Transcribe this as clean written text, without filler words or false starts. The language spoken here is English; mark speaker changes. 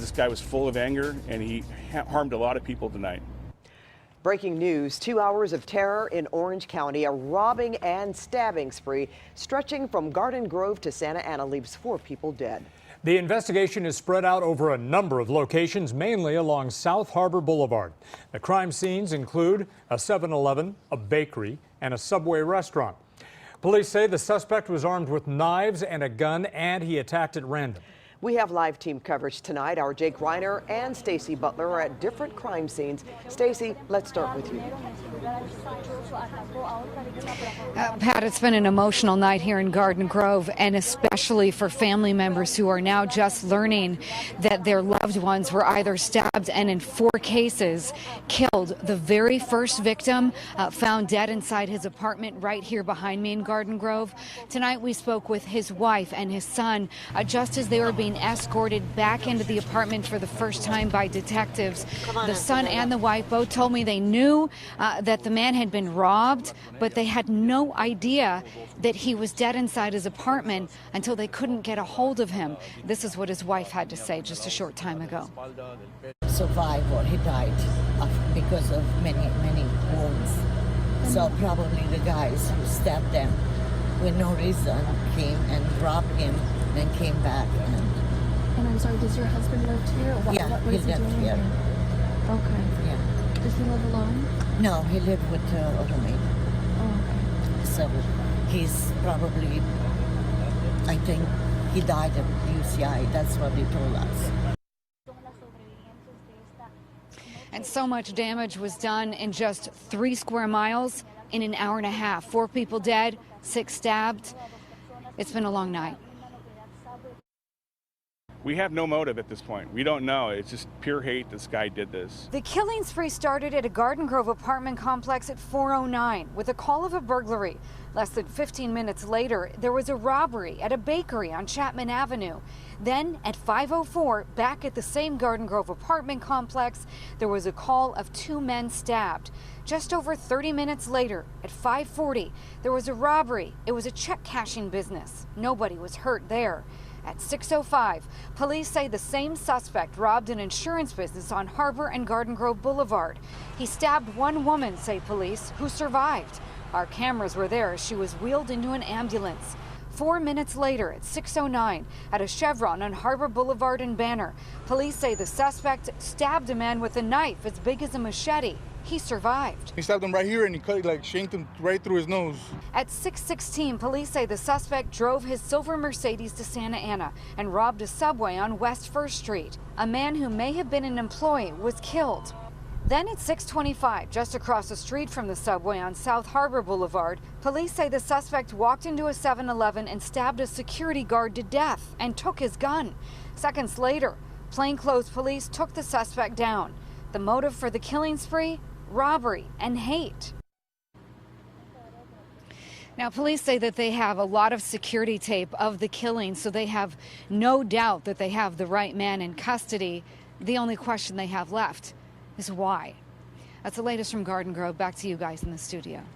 Speaker 1: this guy was full of anger, and he harmed a lot of people tonight.
Speaker 2: Breaking news, 2 hours of terror in Orange County. A robbing and stabbing spree stretching from Garden Grove to Santa Ana leaves 4 people dead.
Speaker 3: The investigation is spread out over a number of locations, mainly along South Harbor Boulevard. The crime scenes include a 7-Eleven, a bakery, and a Subway restaurant. Police say the suspect was armed with knives and a gun, and he attacked at random.
Speaker 2: We have live team coverage tonight. Our Jake Reiner and Stacey Butler are at different crime scenes. Stacey, let's start with you.
Speaker 4: Pat, it's been an emotional night here in Garden Grove, and especially for family members who are now just learning that their loved ones were either stabbed and in 4 cases killed. The very first victim found dead inside his apartment right here behind me in Garden Grove. Tonight we spoke with his wife and his son just as they were being escorted back into the apartment for the first time by detectives. The son and the wife both told me they knew that the man had been robbed, but they had no idea that he was dead inside his apartment until they couldn't get a hold of him. This is what his wife had to say just a short time ago.
Speaker 5: Survivor, he died because of many wounds. So probably the guys who stabbed them with no reason came and robbed him, then came back.
Speaker 6: And I'm sorry, does your husband live here?
Speaker 5: What he lived here.
Speaker 6: Okay.
Speaker 5: Yeah.
Speaker 6: Does he live alone?
Speaker 5: No, he lived with a roommate.
Speaker 6: Oh, okay.
Speaker 5: So he's probably, I think he died of UCI. That's what they told us.
Speaker 4: And so much damage was done in just 3 square miles in an hour and a half. 4 people dead, 6 stabbed. It's been a long night.
Speaker 1: We have no motive at this point. We don't know. It's just pure hate this guy did this.
Speaker 4: The killing spree started at a Garden Grove apartment complex at 4:09 with a call of a burglary. Less than 15 minutes later, there was a robbery at a bakery on Chapman Avenue. Then at 5:04, back at the same Garden Grove apartment complex, there was a call of 2 men stabbed. Just over 30 minutes later, at 5:40, there was a robbery. It was a check cashing business. Nobody was hurt there. At 6:05, police say the same suspect robbed an insurance business on Harbor and Garden Grove Boulevard. He stabbed 1 woman, say police, who survived. Our cameras were there as she was wheeled into an ambulance. 4 minutes later, at 6:09, at a Chevron on Harbor Boulevard and Banner, police say the suspect stabbed a man with a knife as big as a machete. He survived.
Speaker 7: He stabbed him right here and he cut, shanked him right through his nose.
Speaker 4: At 6:16, police say the suspect drove his silver Mercedes to Santa Ana and robbed a Subway on West 1st Street. A man who may have been an employee was killed. Then at 6:25, just across the street from the Subway on South Harbor Boulevard, police say the suspect walked into a 7-Eleven and stabbed a security guard to death and took his gun. Seconds later, plainclothes police took the suspect down. The motive for the killing spree? Robbery and hate. Now, police say that they have a lot of security tape of the killing, so they have no doubt that they have the right man in custody. The only question they have left is why. That's the latest from Garden Grove. Back to you guys in the studio.